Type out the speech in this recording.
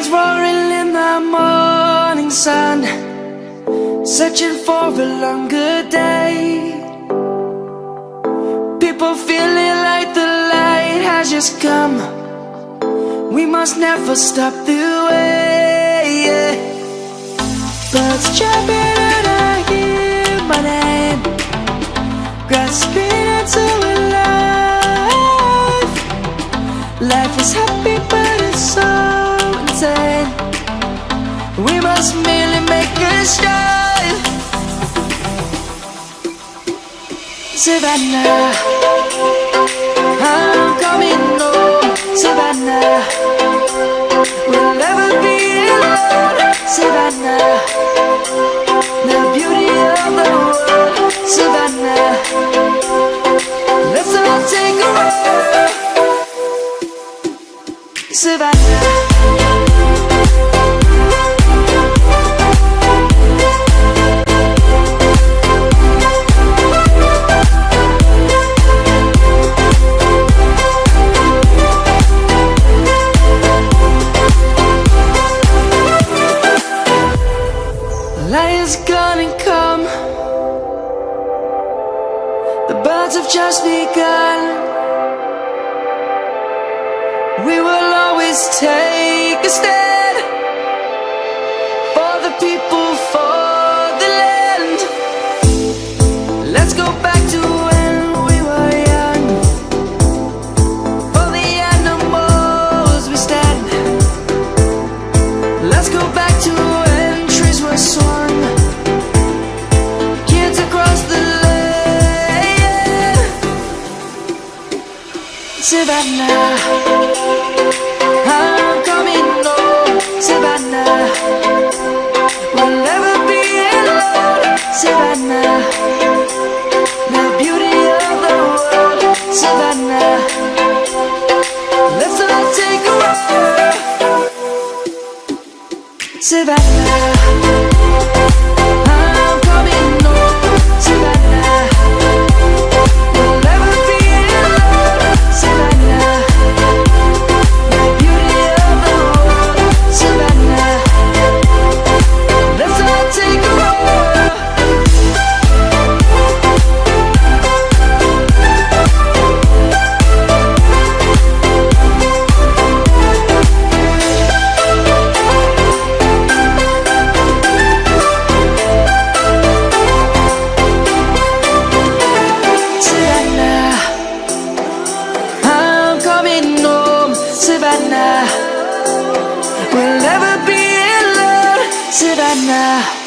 Lions roaring in the morning sun, searching for a longer day. People feeling like the light has just come. We must never stop the way, yeah. Birds chirping and I hear my name, grasping into a life. Life is happy but it's so insane. We must merely make a start. Savannah, I'm coming home. Savannah, we'll never be alone. Savannah, the beauty of the world. Savannah, let's all take a ride. Savannah. Lion's gonna come. The birds have just begun. We will always take a stand for the people, for the land. Let's go back to when we were young. For the animals we stand. Let's go back to when trees were swung. Kids across the land. Savannah, I'm coming home. Savannah, we'll never be alone. Savannah, the beauty of the world. Savannah, let's all take a ride. Savannah, I'm coming home. Savannah, we'll never be alone. Savannah, the beauty of the world. Savannah, let's all take a ride. Savannah, we'll never be alone. Savannah.